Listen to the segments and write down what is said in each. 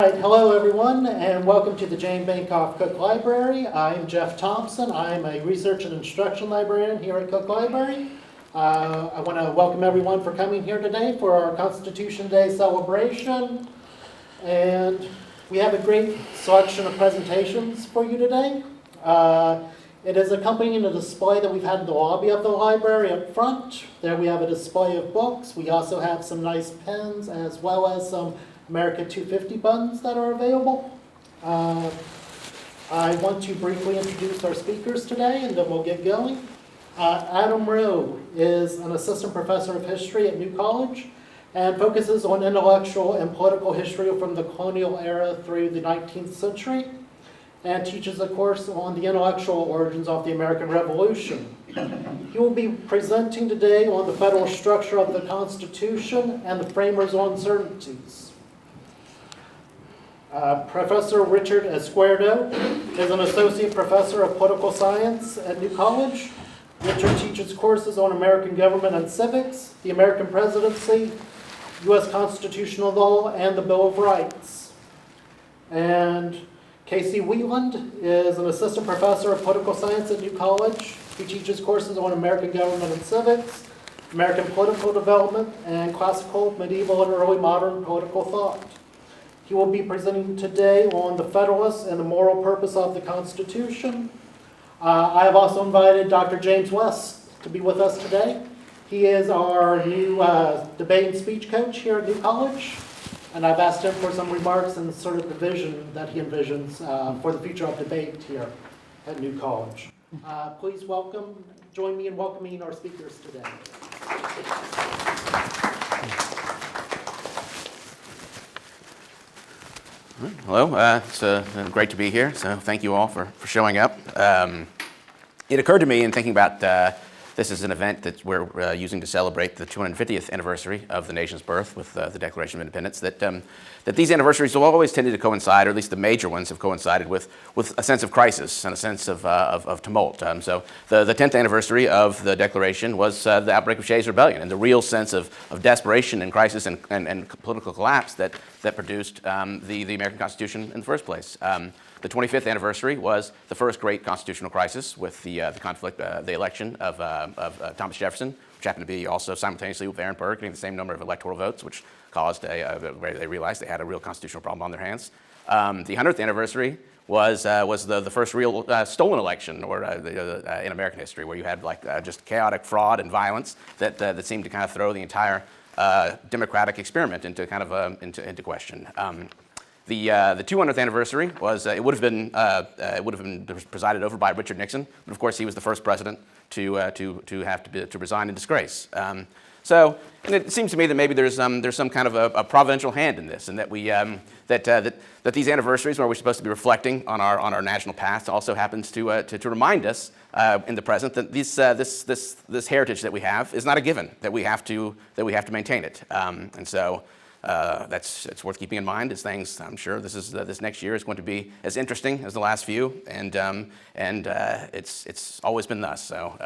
All right, hello everyone, and welcome to the Jane Bancroft Cook Library. I'm Jeff Thompson. I'm a research and instruction librarian here at Cook Library. I want to welcome everyone for coming here today for our Constitution Day celebration. And we have a great selection of presentations for you today. It is accompanying a display that we've had in the lobby of the library up front. There we have a display of books. We also have some nice pens as well as some American 250 buttons that are available. I want to briefly introduce our speakers today and then we'll get going. Adam Rowe is an assistant professor of history at New College and focuses on intellectual and political history from the colonial era through the 19th century and teaches a course on the intellectual origins of the American Revolution. He will be presenting today on the federal structure of the Constitution and the framers' uncertainties. Professor Richard Izquierdo is an associate professor of political science at New College. Richard teaches courses on American government and civics, the American presidency, U.S. constitutional law, and the Bill of Rights. And Casey Wheatland is an assistant professor of political science at New College. He teaches courses on American government and civics, American political development, and classical, medieval, and early modern political thought. He will be presenting today on the Federalists and the moral purpose of the Constitution. I have also invited Dr. James West to be with us today. He is our new debate and speech coach here at New College, and I've asked him for some remarks and sort of the vision that he envisions for the future of debate here at New College. Please join me in welcoming our speakers today. Hello, it's great to be here, so thank you all for showing up. It occurred to me in thinking about this is an event that we're using to celebrate the 250th anniversary of the nation's birth with the Declaration of Independence, that these anniversaries have always tended to coincide, or at least the major ones have coincided with a sense of crisis and a sense of tumult. So the 10th anniversary of the Declaration was the outbreak of Shays' Rebellion and the real sense of desperation and crisis and political collapse that produced the American Constitution in the first place. The 25th anniversary was the first great constitutional crisis with the election of Thomas Jefferson, which happened to be also simultaneously with Aaron Burr getting the same number of electoral votes, which caused they realized they had a real constitutional problem on their hands. The 100th anniversary was the first real stolen election in American history, where you had just chaotic fraud and violence that seemed to kind of throw the entire democratic experiment into question. The 200th anniversary was it would have been presided over by Richard Nixon, but of course he was the first president to resign in disgrace. And it seems to me that maybe there's some kind of a providential hand in this, and that that these anniversaries, where we're supposed to be reflecting on our national past, also happens to remind us in the present that this heritage that we have is not a given, that we have to maintain it, and so. It's worth keeping in mind as things. I'm sure this next year is going to be as interesting as the last few, and it's always been thus. So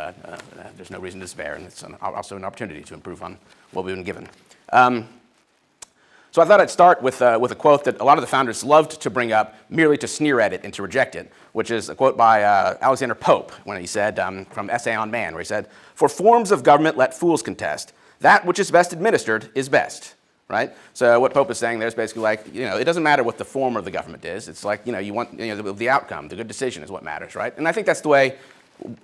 there's no reason to despair, and it's also an opportunity to improve on what we've been given. So I thought I'd start with a quote that a lot of the founders loved to bring up merely to sneer at it and to reject it, which is a quote by Alexander Pope when he said from Essay on Man, where he said, "For forms of government let fools contest. That which is best administered is best." Right? So what Pope is saying there is basically it doesn't matter what the form of the government is. It's you want the outcome, the good decision is what matters, right? And I think that's the way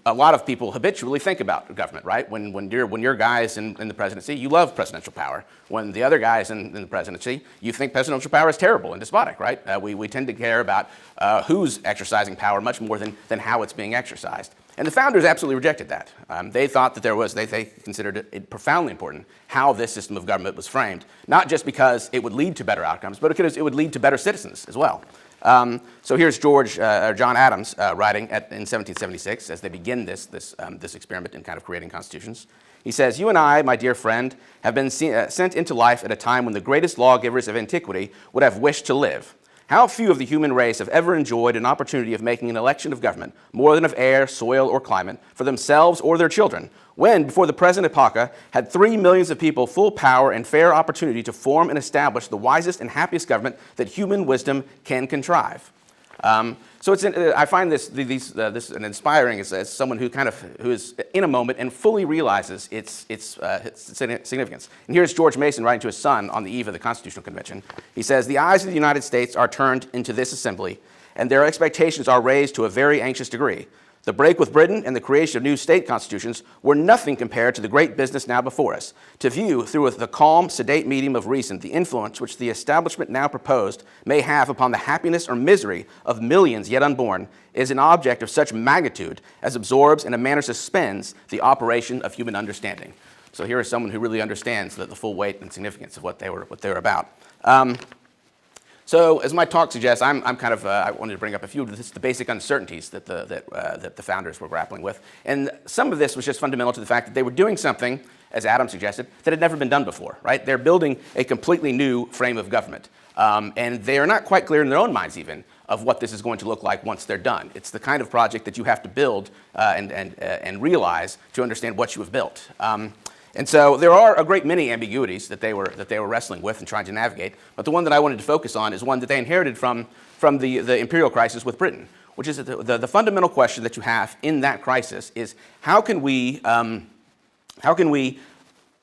a lot of people habitually think about government, right? When your guy is in the presidency, you love presidential power. When the other guy is in the presidency, you think presidential power is terrible and despotic, right? We tend to care about who's exercising power much more than how it's being exercised. And the founders absolutely rejected that. They thought that they considered it profoundly important how this system of government was framed, not just because it would lead to better outcomes, but because it would lead to better citizens as well. So here's John Adams writing in 1776 as they begin this experiment in kind of creating constitutions. He says, "You and I, my dear friend, have been sent into life at a time when the greatest lawgivers of antiquity would have wished to live. How few of the human race have ever enjoyed an opportunity of making an election of government, more than of air, soil, or climate, for themselves or their children, when, before the present epocha, had 3 millions of people full power and fair opportunity to form and establish the wisest and happiest government that human wisdom can contrive. So I find this an inspiring as someone who is in a moment and fully realizes its significance. And here's George Mason writing to his son on the eve of the Constitutional Convention. He says, "The eyes of the United States are turned into this assembly, and their expectations are raised to a very anxious degree. The break with Britain and the creation of new state constitutions were nothing compared to the great business now before us. To view through the calm, sedate medium of reason the influence which the establishment now proposed may have upon the happiness or misery of millions yet unborn is an object of such magnitude as absorbs and in a manner suspends the operation of human understanding." So here is someone who really understands the full weight and significance of what they were about. So, as my talk suggests, I wanted to bring up a few of the basic uncertainties that the founders were grappling with, and some of this was just fundamental to the fact that they were doing something, as Adam suggested, that had never been done before. Right? They're building a completely new frame of government, and they are not quite clear in their own minds even of what this is going to look like once they're done. It's the kind of project that you have to build and realize to understand what you have built. And so there are a great many ambiguities that they were wrestling with and trying to navigate, but the one that I wanted to focus on is one that they inherited from the imperial crisis with Britain, which is the fundamental question that you have in that crisis is how can we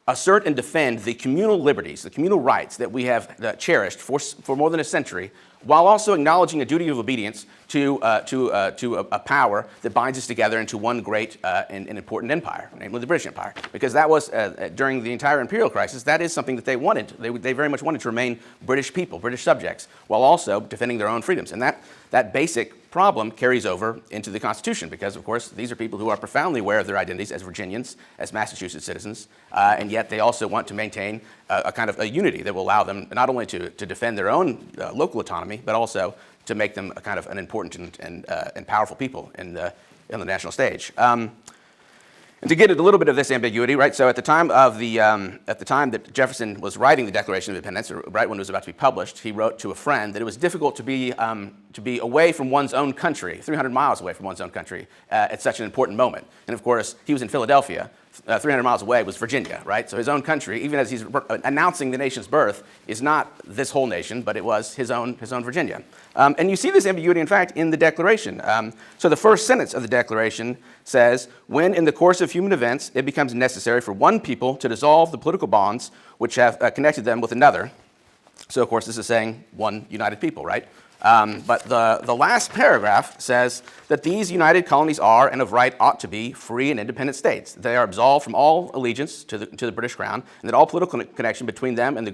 assert and defend the communal liberties, the communal rights that we have cherished for more than a century, while also acknowledging a duty of obedience to a power that binds us together into one great and important empire, namely the British Empire. Because that was, during the entire imperial crisis, that is something that they wanted. They very much wanted to remain British people, British subjects, while also defending their own freedoms. And that basic problem carries over into the Constitution because, of course, these are people who are profoundly aware of their identities as Virginians, as Massachusetts citizens, and yet they also want to maintain a kind of a unity that will allow them not only to defend their own local autonomy, but also to make them a kind of an important and powerful people in the national stage. And to get at a little bit of this ambiguity, right? So at the time that Jefferson was writing the Declaration of Independence, or right when it was about to be published, he wrote to a friend that it was difficult to be away from one's own country, 300 miles away from one's own country, at such an important moment. And of course, he was in Philadelphia. 300 miles away was Virginia, right? So his own country, even as he's announcing the nation's birth, is not this whole nation, but it was his own Virginia. And you see this ambiguity, in fact, in the Declaration. So the first sentence of the Declaration says, "When in the course of human events it becomes necessary for one people to dissolve the political bonds which have connected them with another." So, of course, this is saying one united people, right? But the last paragraph says that these united colonies are, and of right ought to be, free and independent states. They are absolved from all allegiance to the British Crown, and that all political connection between them and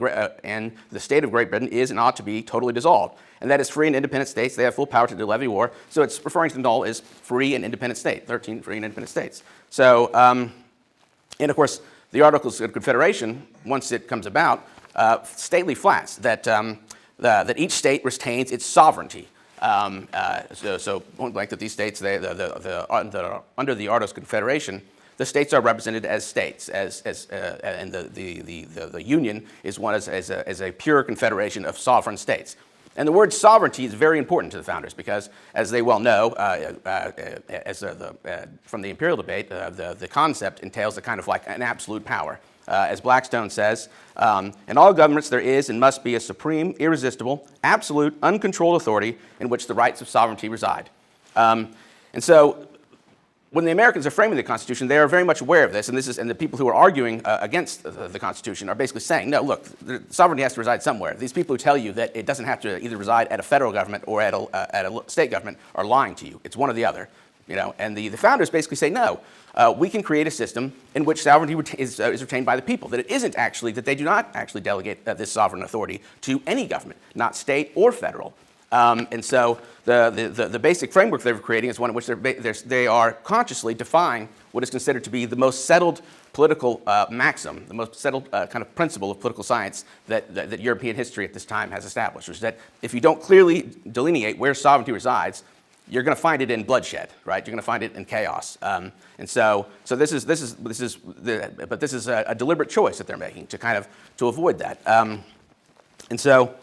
the state of Great Britain is and ought to be totally dissolved. And that is free and independent states. They have full power to levy war. So it's referring to them all as free and independent state, 13 free and independent states. So, and of course, the Articles of Confederation, once it comes about, stately flats that each state retains its sovereignty. So point blank that these states, under the Articles of Confederation, the states are represented as states, and the Union is one as a pure confederation of sovereign states. And the word sovereignty is very important to the founders because, as they well know, from the imperial debate, the concept entails a kind of like an absolute power. As Blackstone says, in all governments there is and must be a supreme, irresistible, absolute, uncontrolled authority in which the rights of sovereignty reside. And so when the Americans are framing the Constitution, they are very much aware of this, and the people who are arguing against the Constitution are basically saying, no, look, the sovereignty has to reside somewhere. These people who tell you that it doesn't have to either reside at a federal government or at a state government are lying to you. It's one or the other. And the founders basically say, no, we can create a system in which sovereignty is retained by the people, that it isn't actually, that they do not actually delegate this sovereign authority to any government, not state or federal. And so the basic framework they're creating is one in which they are consciously defying what is considered to be the most settled political maxim, the most settled kind of principle of political science that European history at this time has established, which is that if you don't clearly delineate where sovereignty resides, you're going to find it in bloodshed, right? You're going to find it in chaos, and so this is a deliberate choice that they're making to avoid that, and so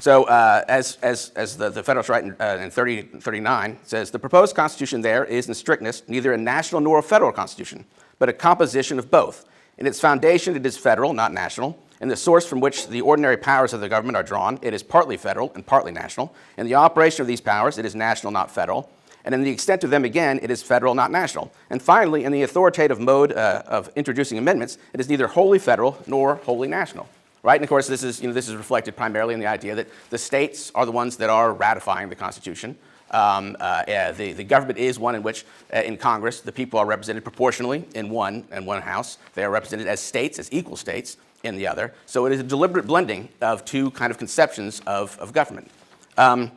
So as the Federalist Right in 3039 says, the proposed Constitution there is in strictness neither a national nor a federal Constitution, but a composition of both. In its foundation, it is federal, not national. In the source from which the ordinary powers of the government are drawn, it is partly federal and partly national. In the operation of these powers, it is national, not federal. And in the extent of them, again, it is federal, not national. And finally, in the authoritative mode of introducing amendments, it is neither wholly federal nor wholly national. Right? And of course, this is reflected primarily in the idea that the states are the ones that are ratifying the Constitution. The government is one in which, in Congress, the people are represented proportionally in one house. They are represented as states, as equal states in the other. So it is a deliberate blending of two kind of conceptions of government. And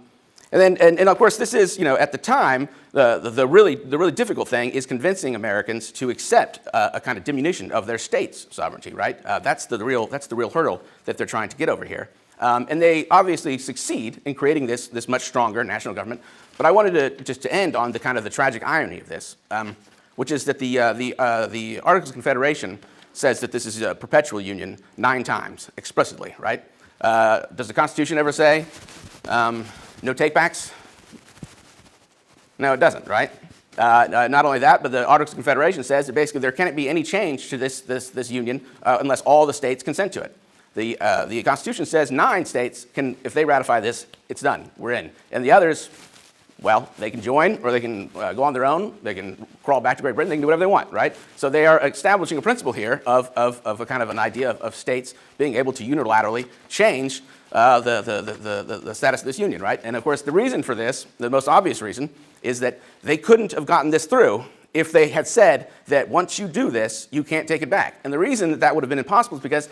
of course, this is, at the time, the really difficult thing is convincing Americans to accept a kind of diminution of their state's sovereignty, right? That's the real hurdle that they're trying to get over here. And they obviously succeed in creating this much stronger national government. But I wanted to end on the kind of the tragic irony of this, which is that the Articles of Confederation says that this is a perpetual union 9 times explicitly, right? Does the Constitution ever say no takebacks? No, it doesn't, right? Not only that, but the Articles of Confederation says that basically there can't be any change to this union unless all the states consent to it. The Constitution says 9 states can, if they ratify this, it's done, we're in. And the others, well, they can join or they can go on their own, they can crawl back to Great Britain, they can do whatever they want, right? So they are establishing a principle here of a kind of an idea of states being able to unilaterally change the status of this union, right? And of course, the reason for this, the most obvious reason, is that they couldn't have gotten this through if they had said that once you do this, you can't take it back. And the reason that would have been impossible is because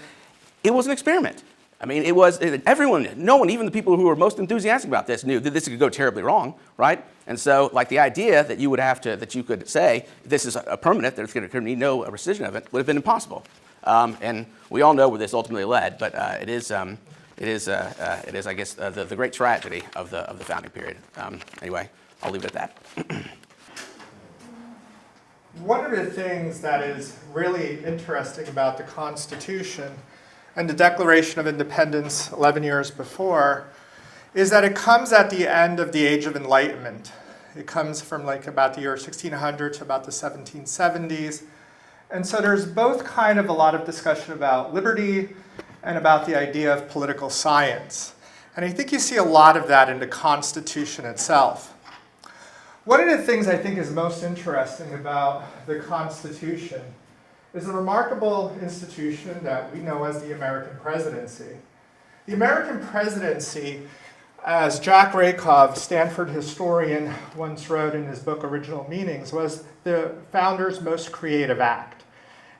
it was an experiment. I mean, no one, even the people who were most enthusiastic about this, knew that this could go terribly wrong, right? And so, like, the idea that you could say this is a permanent, there's going to be no rescission of it, would have been impossible. And we all know where this ultimately led, but it is, I guess, the great tragedy of the founding period. Anyway, I'll leave it at that. One of the things that is really interesting about the Constitution and the Declaration of Independence 11 years before is that it comes at the end of the Age of Enlightenment. It comes from like about the year 1600 to about the 1770s. And so there's both kind of a lot of discussion about liberty and about the idea of political science. And I think you see a lot of that in the Constitution itself. One of the things I think is most interesting about the Constitution is a remarkable institution that we know as the American presidency. The American presidency, as Jack Rakov, Stanford historian, once wrote in his book Original Meanings, was the founder's most creative act.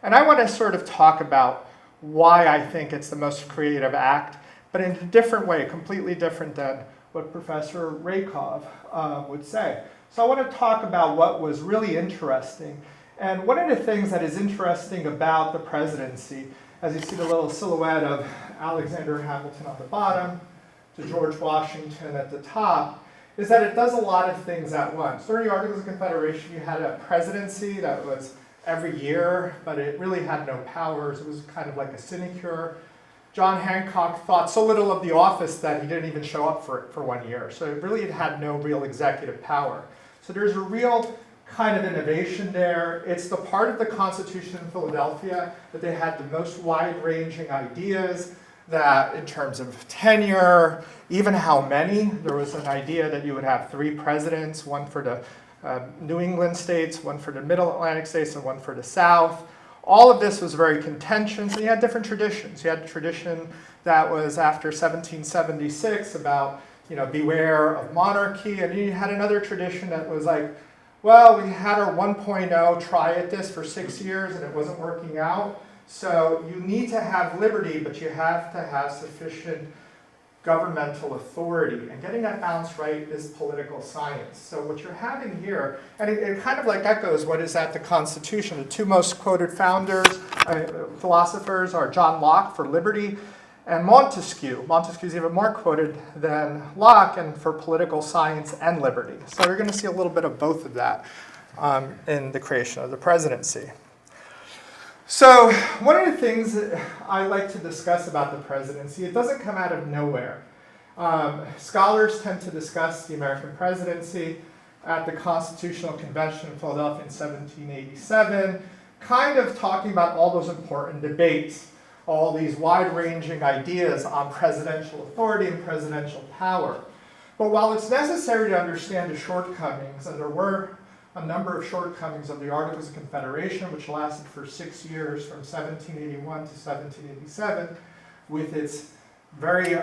And I want to sort of talk about why I think it's the most creative act, but in a different way, completely different than what Professor Rakov would say. So I want to talk about what was really interesting. And one of the things that is interesting about the presidency, as you see the little silhouette of Alexander Hamilton on the bottom to George Washington at the top, is that it does a lot of things at once. During the Articles of Confederation, you had a presidency that was every year, but it really had no powers. It was kind of like a sinecure. John Hancock thought so little of the office that he didn't even show up for it for 1 year. So it really had no real executive power. So there's a real kind of innovation there. It's the part of the Constitution in Philadelphia that they had the most wide-ranging ideas, that in terms of tenure, even how many. There was an idea that you would have 3 presidents, one for the New England states, one for the Middle Atlantic states, and one for the South. All of this was very contentious, and you had different traditions. You had a tradition that was after 1776 about, beware of monarchy, and you had another tradition that was like, well, we had our 1.0 try at this for 6 years and it wasn't working out. So you need to have liberty, but you have to have sufficient governmental authority. And getting that balance right is political science. So what you're having here, and it kind of like echoes what is at the Constitution. The 2 most quoted philosophers are John Locke for liberty and Montesquieu. Montesquieu's even more quoted than Locke and for political science and liberty. So you're going to see a little bit of both of that in the creation of the presidency. So one of the things that I like to discuss about the presidency, it doesn't come out of nowhere. Scholars tend to discuss the American presidency at the Constitutional Convention in Philadelphia in 1787, kind of talking about all those important debates, all these wide-ranging ideas on presidential authority and presidential power. But while it's necessary to understand the shortcomings, and there were a number of shortcomings of the Articles of Confederation, which lasted for 6 years, from 1781 to 1787, with its very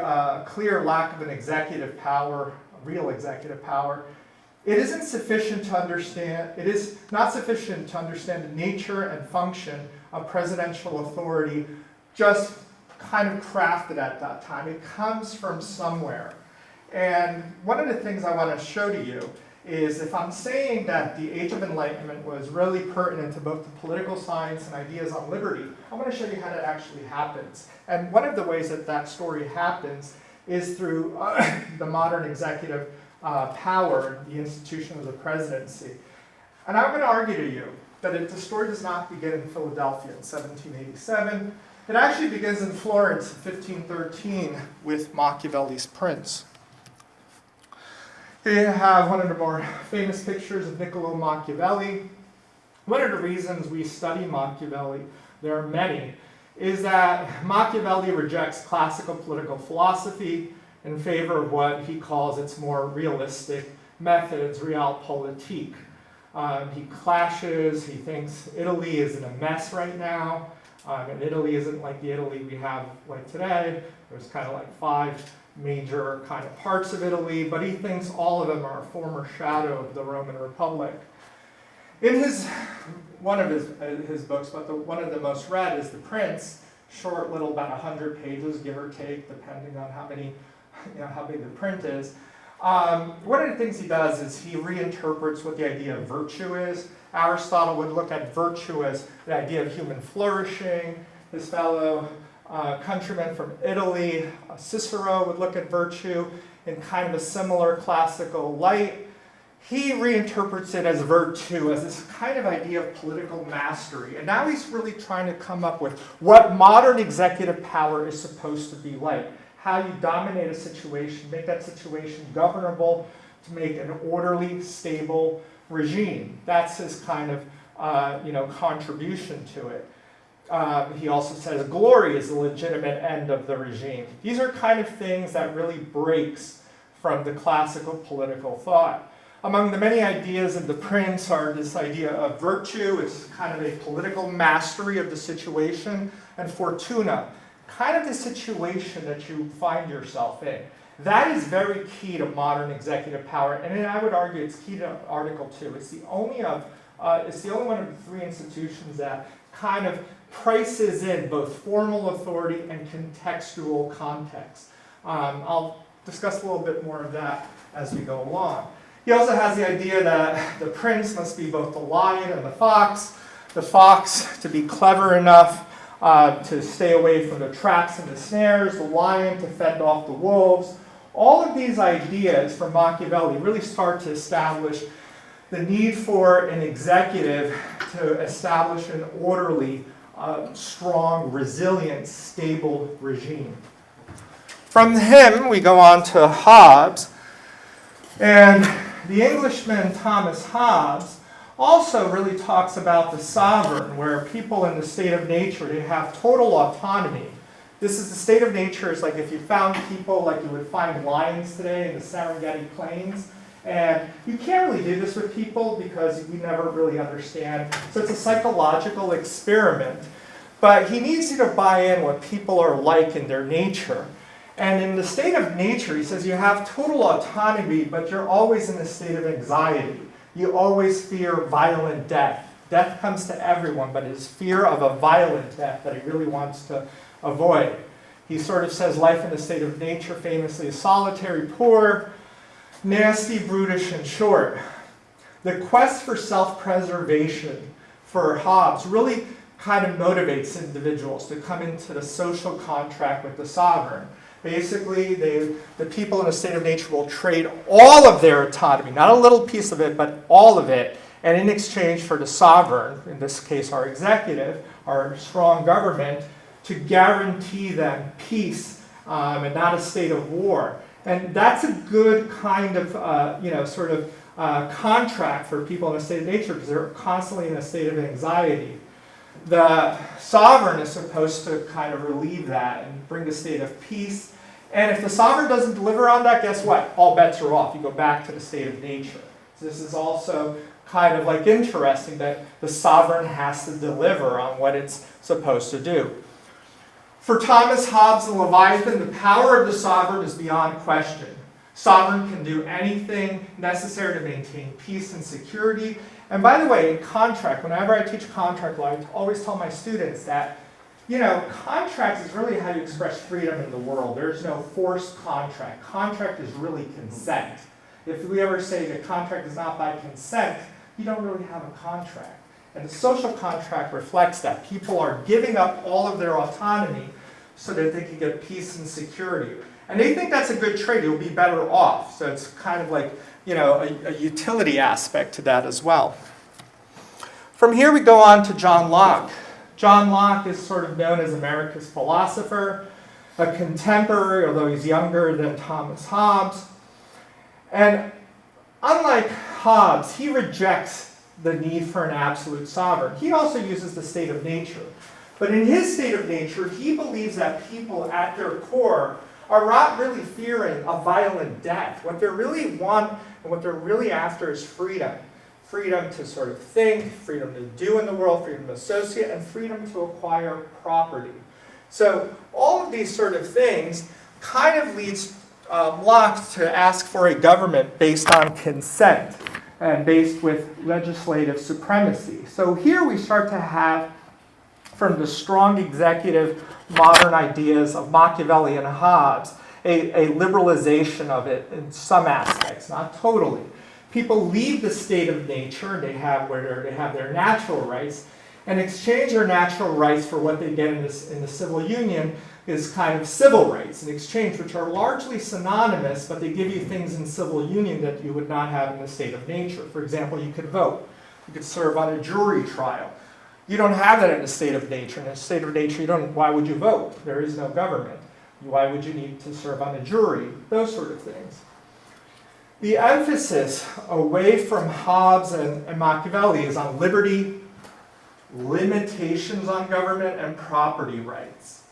clear lack of an executive power, a real executive power, it is not sufficient to understand the nature and function of presidential authority just kind of crafted at that time. It comes from somewhere. And one of the things I want to show to you is if I'm saying that the Age of Enlightenment was really pertinent to both the political science and ideas on liberty, I want to show you how that actually happens. And one of the ways that that story happens is through the modern executive power, the institution of the presidency. And I'm going to argue to you that the story does not begin in Philadelphia in 1787. It actually begins in Florence in 1513 with Machiavelli's Prince. Here you have one of the more famous pictures of Niccolo Machiavelli. One of the reasons we study Machiavelli, there are many, is that Machiavelli rejects classical political philosophy in favor of what he calls its more realistic methods, realpolitik. He clashes, he thinks Italy is in a mess right now, and Italy isn't like the Italy we have like today. There's kind of like 5 major kind of parts of Italy, but he thinks all of them are a former shadow of the Roman Republic. In one of his books, but one of the most read is The Prince, short little, about 100 pages, give or take, depending on how big the print is. One of the things he does is he reinterprets what the idea of virtue is. Aristotle would look at virtue as the idea of human flourishing. His fellow countryman from Italy, Cicero, would look at virtue in kind of a similar classical light. He reinterprets it as virtue, as this kind of idea of political mastery. And now he's really trying to come up with what modern executive power is supposed to be like. How you dominate a situation, make that situation governable, to make an orderly, stable regime. That's his kind of contribution to it. He also says glory is the legitimate end of the regime. These are kind of things that really breaks from the classical political thought. Among the many ideas of the Prince are this idea of virtue, it's kind of a political mastery of the situation, and fortuna, kind of the situation that you find yourself in. That is very key to modern executive power, and I would argue it's key to Article 2. It's the only one of the 3 institutions that kind of prices in both formal authority and contextual context. I'll discuss a little bit more of that as we go along. He also has the idea that the prince must be both the lion and the fox to be clever enough to stay away from the traps and the snares, the lion to fend off the wolves. All of these ideas from Machiavelli really start to establish the need for an executive to establish an orderly, strong, resilient, stable regime. From him, we go on to Hobbes. And the Englishman Thomas Hobbes also really talks about the sovereign, where people in the state of nature, they have total autonomy. This is the state of nature. It's like if you found people like you would find lions today in the Serengeti Plains. And you can't really do this with people because we never really understand. So it's a psychological experiment. But he needs you to buy in what people are like in their nature. And in the state of nature, he says you have total autonomy, but you're always in a state of anxiety. You always fear violent death. Death comes to everyone, but it's fear of a violent death that he really wants to avoid. He sort of says life in the state of nature famously is solitary, poor, nasty, brutish, and short. The quest for self-preservation for Hobbes really kind of motivates individuals to come into the social contract with the sovereign. Basically, the people in a state of nature will trade all of their autonomy, not a little piece of it, but all of it, and in exchange for the sovereign, in this case our executive, our strong government, to guarantee them peace and not a state of war. And that's a good kind of, contract for people in a state of nature because they're constantly in a state of anxiety. The sovereign is supposed to kind of relieve that and bring a state of peace. And if the sovereign doesn't deliver on that, guess what? All bets are off. You go back to the state of nature. So this is also kind of like interesting that the sovereign has to deliver on what it's supposed to do. For Thomas Hobbes and Leviathan, the power of the sovereign is beyond question. Sovereign can do anything necessary to maintain peace and security. And by the way, in contract, whenever I teach contract law, I always tell my students that, contracts is really how you express freedom in the world. There's no forced contract. Contract is really consent. If we ever say that contract is not by consent, you don't really have a contract. And the social contract reflects that. People are giving up all of their autonomy so that they can get peace and security. And they think that's a good trade. You'll be better off. So it's kind of like, a utility aspect to that as well. From here we go on to John Locke. John Locke is sort of known as America's philosopher, a contemporary, although he's younger than Thomas Hobbes. And unlike Hobbes, he rejects the need for an absolute sovereign. He also uses the state of nature. But in his state of nature, he believes that people at their core are not really fearing a violent death. What they really want and what they're really after is freedom. Freedom to sort of think, freedom to do in the world, freedom to associate, and freedom to acquire property. So all of these sort of things kind of leads Locke to ask for a government based on consent and based with legislative supremacy. So here we start to have, from the strong executive modern ideas of Machiavelli and Hobbes, a liberalization of it in some aspects, not totally. People leave the state of nature, and they have their natural rights, and exchange their natural rights for what they get in the civil union is kind of civil rights in exchange, which are largely synonymous, but they give you things in civil union that you would not have in the state of nature. For example, you could vote. You could serve on a jury trial. You don't have that in the state of nature. In a state of nature, why would you vote? There is no government. Why would you need to serve on a jury? Those sort of things. The emphasis away from Hobbes and Machiavelli is on liberty, limitations on government, and property rights.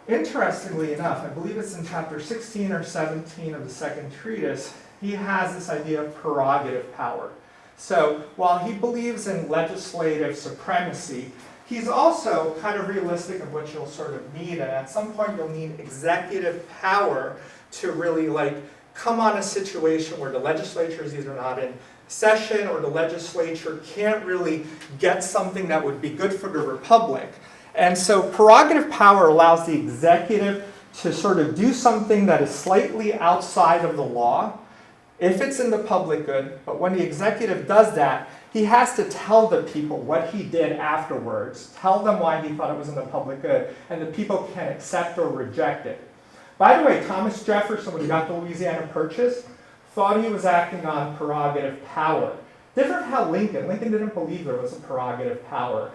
Interestingly enough, I believe it's in chapter 16 or 17 of the second treatise, he has this idea of prerogative power. So while he believes in legislative supremacy, he's also kind of realistic of what you'll sort of need, and at some point you'll need executive power to really come on a situation where the legislature is either not in session or the legislature can't really get something that would be good for the republic. And so prerogative power allows the executive to sort of do something that is slightly outside of the law, if it's in the public good, but when the executive does that, he has to tell the people what he did afterwards, tell them why he thought it was in the public good, and the people can accept or reject it. By the way, Thomas Jefferson, when he got the Louisiana Purchase, thought he was acting on prerogative power. Different how Lincoln didn't believe there was a prerogative power.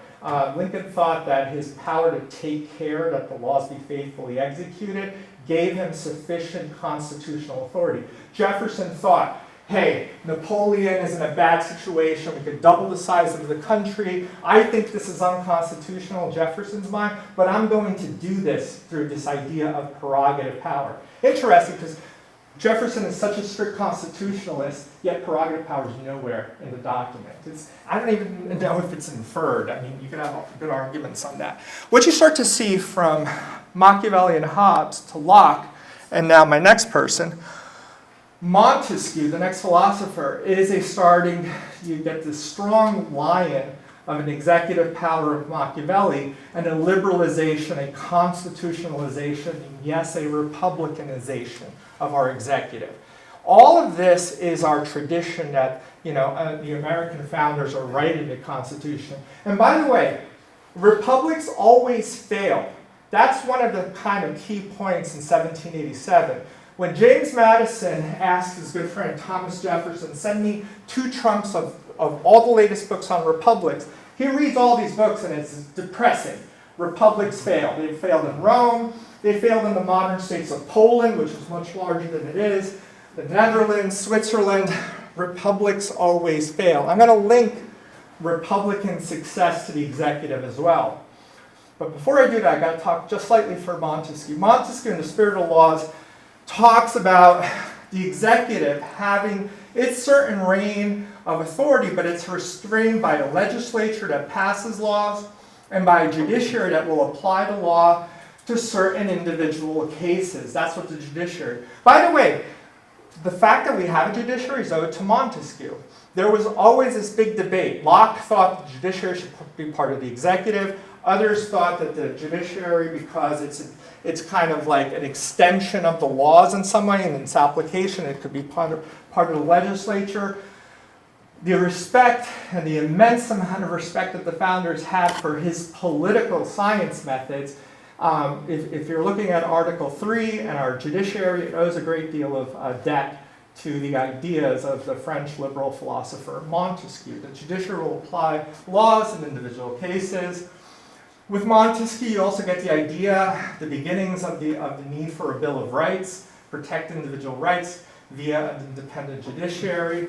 Lincoln thought that his power to take care that the laws be faithfully executed gave him sufficient constitutional authority. Jefferson thought, hey, Napoleon is in a bad situation. We could double the size of the country. I think this is unconstitutional in Jefferson's mind, but I'm going to do this through this idea of prerogative power. Interesting, because Jefferson is such a strict constitutionalist, yet prerogative power is nowhere in the document. I don't even know if it's inferred. I mean, you can have good arguments on that. What you start to see from Machiavelli and Hobbes to Locke, and now my next person, Montesquieu, the next philosopher, is you get this strong lion of an executive power of Machiavelli and a liberalization, a constitutionalization, and yes, a republicanization of our executive. All of this is our tradition that, the American founders are writing the Constitution. And by the way, republics always fail. That's one of the kind of key points in 1787. When James Madison asked his good friend Thomas Jefferson, send me 2 trunks of all the latest books on republics, he reads all these books and it's depressing. Republics fail. They failed in Rome, They failed in the modern states of Poland, which is much larger than it is, the Netherlands, Switzerland. Republics always fail. I'm going to link Republican success to the executive as well. But before I do that, I've got to talk just slightly for Montesquieu. Montesquieu, in the Spirit of Laws, talks about the executive having its certain reign of authority, but it's restrained by a legislature that passes laws and by a judiciary that will apply the law to certain individual cases. That's what the judiciary. By the way, the fact that we have a judiciary is owed to Montesquieu. There was always this big debate. Locke thought the judiciary should be part of the executive. Others thought that the judiciary, because it's kind of like an extension of the laws in some way, and its application, it could be part of the legislature. The respect and the immense amount of respect that the founders had for his political science methods. If you're looking at Article 3 and our judiciary, it owes a great deal of debt to the ideas of the French liberal philosopher Montesquieu. The judiciary will apply laws in individual cases. With Montesquieu, you also get the idea, the beginnings of the need for a Bill of Rights, protect individual rights via an independent judiciary.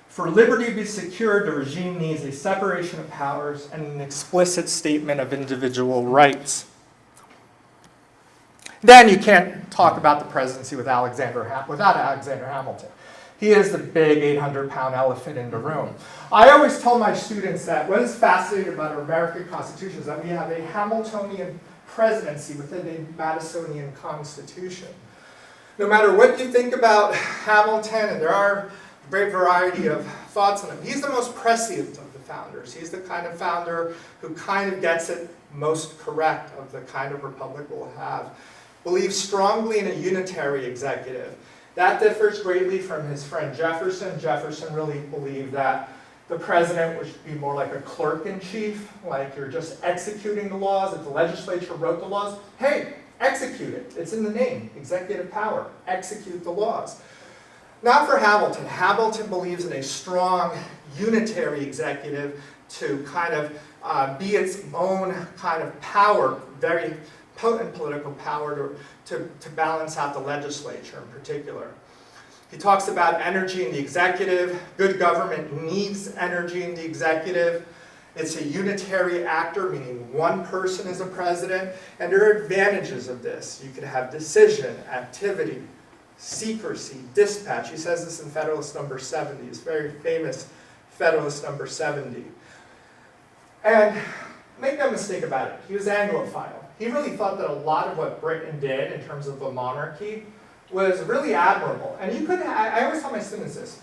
For liberty to be secured, the regime needs a separation of powers and an explicit statement of individual rights. Then you can't talk about the presidency without Alexander Hamilton. He is the big 800-pound elephant in the room. I always tell my students that what is fascinating about our American Constitution is that we have a Hamiltonian presidency within a Madisonian Constitution. No matter what you think about Hamilton, and there are a great variety of thoughts on him, he's the most prescient of the founders. He's the kind of founder who kind of gets it most correct of the kind of republic we'll have. Believes strongly in a unitary executive. That differs greatly from his friend Jefferson. Jefferson really believed that the president would be more like a clerk-in-chief, like you're just executing the laws. If the legislature wrote the laws, hey, execute it. It's in the name, executive power, execute the laws. Not for Hamilton. Hamilton believes in a strong unitary executive to kind of be its own kind of power, very potent political power to balance out the legislature in particular. He talks about energy in the executive. Good government needs energy in the executive. It's a unitary actor, meaning one person is a president, and there are advantages of this. You could have decision, activity, secrecy, dispatch. He says this in Federalist number 70, his very famous Federalist number 70. And make no mistake about it, he was Anglophile. He really thought that a lot of what Britain did in terms of the monarchy was really admirable. And you could, I always tell my students this,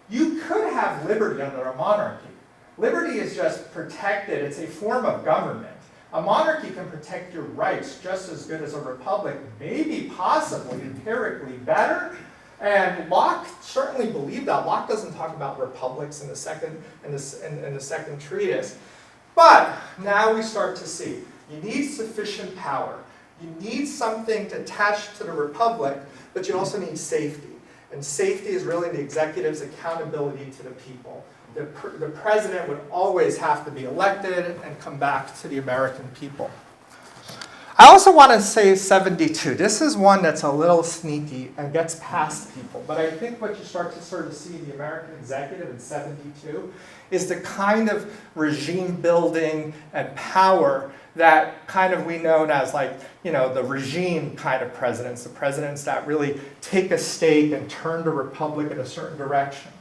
you could have liberty under a monarchy. Liberty is just protected, it's a form of government. A monarchy can protect your rights just as good as a republic, maybe possibly empirically better. And Locke certainly believed that. Locke doesn't talk about republics in the second treatise. But now we start to see, you need sufficient power. You need something to attach to the republic, but you also need safety. And safety is really the executive's accountability to the people. The president would always have to be elected and come back to the American people. I also want to say 72. This is one that's a little sneaky and gets past people. But I think what you start to sort of see in the American executive in 72 is the kind of regime building and power that kind of we know as like, you know, the regime kind of presidents, the presidents that really take a stake and turn the republic in a certain direction.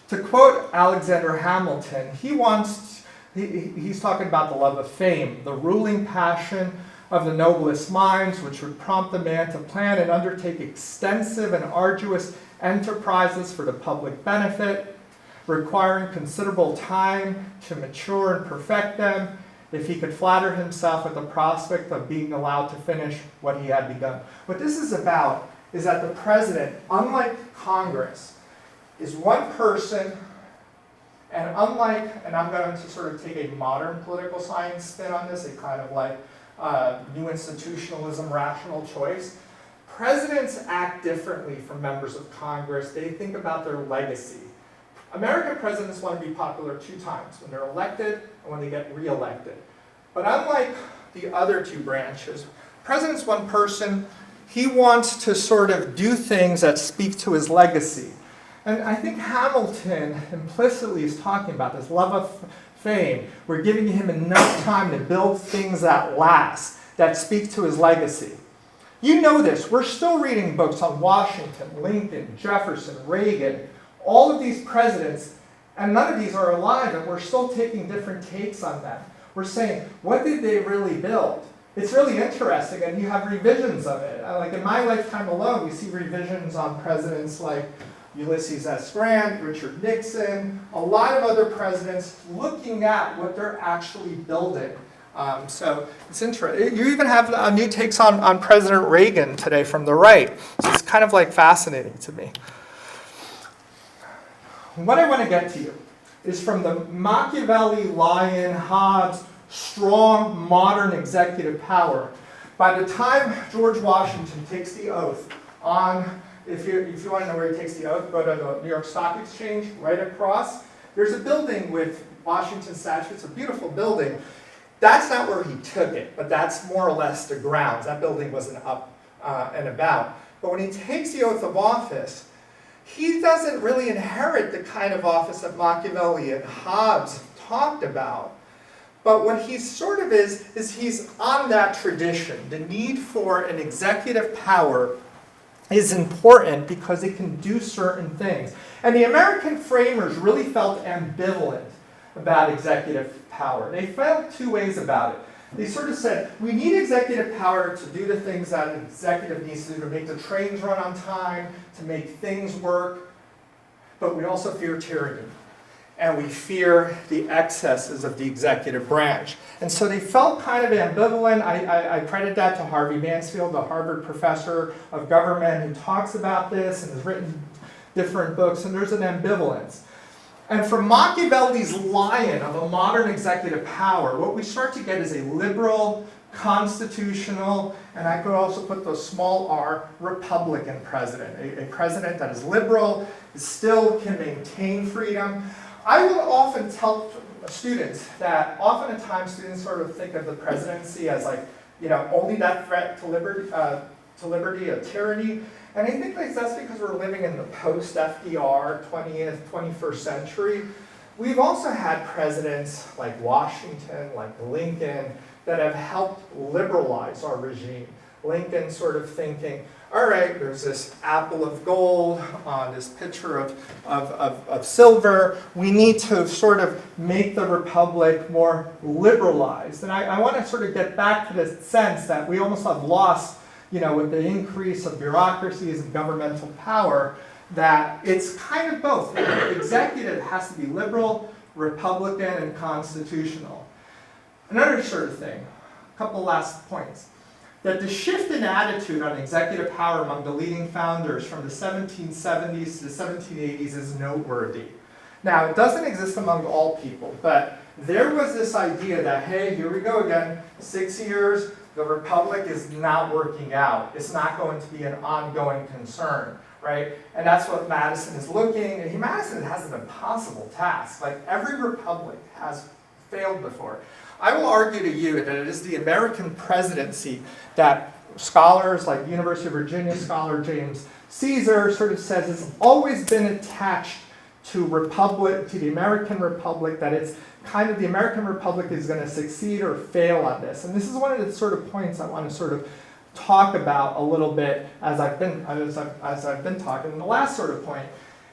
To quote Alexander Hamilton, he's talking about the love of fame, the ruling passion of the noblest minds, which would prompt the man to plan and undertake extensive and arduous enterprises for the public benefit, requiring considerable time to mature and perfect them, if he could flatter himself with the prospect of being allowed to finish what he had begun. What this is about is that the president, unlike Congress, is one person, and I'm going to sort of take a modern political science spin on this, a kind of like new institutionalism, rational choice. Presidents act differently from members of Congress. They think about their legacy. American presidents want to be popular two times, when they're elected and when they get reelected. But unlike the other two branches, President's one person. He wants to sort of do things that speak to his legacy. And I think Hamilton implicitly is talking about this love of fame. We're giving him enough time to build things that last, that speak to his legacy. You know this. We're still reading books on Washington, Lincoln, Jefferson, Reagan, all of these presidents, and none of these are alive, and we're still taking different takes on them. We're saying, what did they really build? It's really interesting, and you have revisions of it. Like in my lifetime alone, we see revisions on presidents like Ulysses S. Grant, Richard Nixon, a lot of other presidents looking at what they're actually building. So it's interesting. You even have new takes on President Reagan today from the right. So it's kind of like fascinating to me. What I want to get to you is from the Machiavelli, Lyon, Hobbes, strong modern executive power. By the time George Washington takes the oath on, if you want to know where he takes the oath, go to the New York Stock Exchange, right across. There's a building with Washington statue. It's a beautiful building. That's not where he took it, but that's more or less the grounds. That building wasn't up and about. But when he takes the oath of office, he doesn't really inherit the kind of office that Machiavelli and Hobbes talked about. But what he sort of is he's on that tradition. The need for an executive power is important because it can do certain things. And the American framers really felt ambivalent about executive power. They felt two ways about it. They sort of said, we need executive power to do the things that an executive needs to do, to make the trains run on time, to make things work, but we also fear tyranny. And we fear the excesses of the executive branch. And so they felt kind of ambivalent. I credit that to Harvey Mansfield, the Harvard professor of government, who talks about this and has written different books, and there's an ambivalence. And from Machiavelli's lion of a modern executive power, what we start to get is a liberal, constitutional, and I could also put the small r, Republican president. A president that is liberal, still can maintain freedom. I will often tell students that oftentimes students sort of think of the presidency as like, only that threat to liberty, a tyranny. And I think that's because we're living in the post-FDR 20th, 21st century. We've also had presidents like Washington, like Lincoln, that have helped liberalize our regime. Lincoln sort of thinking, all right, there's this apple of gold on this pitcher of silver. We need to sort of make the republic more liberalized. And I want to sort of get back to this sense that we almost have lost, with the increase of bureaucracies and governmental power, that it's kind of both. The executive has to be liberal, Republican, and constitutional. Another sort of thing, a couple last points, that the shift in attitude on executive power among the leading founders from the 1770s to the 1780s is noteworthy. Now, it doesn't exist among all people, but there was this idea that, hey, here we go again, 6 years, the republic is not working out. It's not going to be an ongoing concern, right? And that's what Madison is looking, and Madison has an impossible task. Like every republic has failed before. I will argue to you that it is the American presidency that scholars like University of Virginia scholar James Caesar sort of says has always been attached to the American Republic, that it's kind of the American Republic is going to succeed or fail on this. And this is one of the sort of points I want to sort of talk about a little bit as I've been talking. And the last sort of point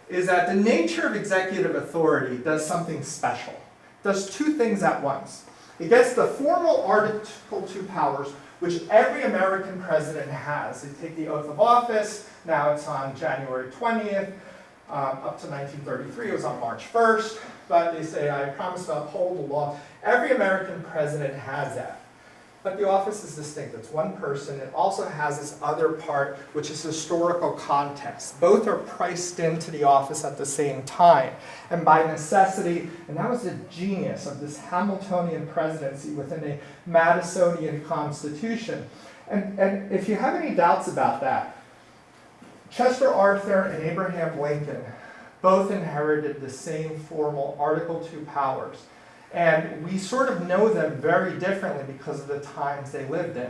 is that the nature of executive authority does something special. It does two things at once. It gets the formal Article II powers, which every American president has. They take the oath of office. Now it's on January 20th. Up to 1933, it was on March 1st. But they say, I promise to uphold the law. Every American president has that. But the office is distinct. It's one person. It also has this other part, which is historical context. Both are priced into the office at the same time. And by necessity, and that was the genius of this Hamiltonian presidency within a Madisonian constitution. And if you have any doubts about that, Chester Arthur and Abraham Lincoln both inherited the same formal Article II powers. And we sort of know them very differently because of the times they lived in.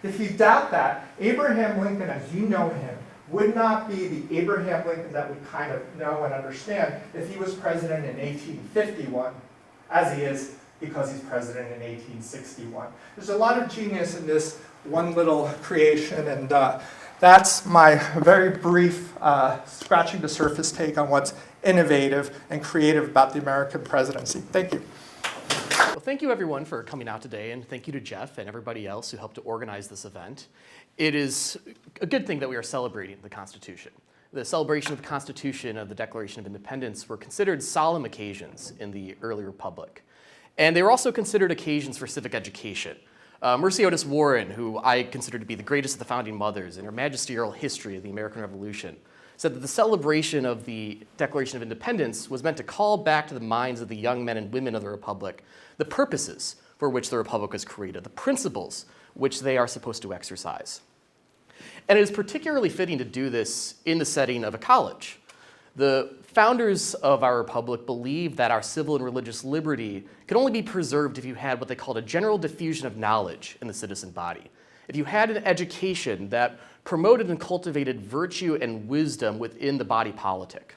If you doubt that, Abraham Lincoln, as you know him, would not be the Abraham Lincoln that we kind of know and understand if he was president in 1851, as he is because he's president in 1861. There's a lot of genius in this one little creation, and that's my very brief scratching the surface take on what's innovative and creative about the American presidency. Thank you. Well, thank you everyone for coming out today, and thank you to Jeff and everybody else who helped to organize this event. It is a good thing that we are celebrating the Constitution. The celebration of the Constitution and the Declaration of Independence were considered solemn occasions in the early republic. And they were also considered occasions for civic education. Mercy Otis Warren, who I consider to be the greatest of the founding mothers in her magisterial history of the American Revolution, said that the celebration of the Declaration of Independence was meant to call back to the minds of the young men and women of the Republic the purposes for which the Republic was created, the principles which they are supposed to exercise. And it is particularly fitting to do this in the setting of a college. The founders of our republic believed that our civil and religious liberty could only be preserved if you had what they called a general diffusion of knowledge in the citizen body. If you had an education that promoted and cultivated virtue and wisdom within the body politic.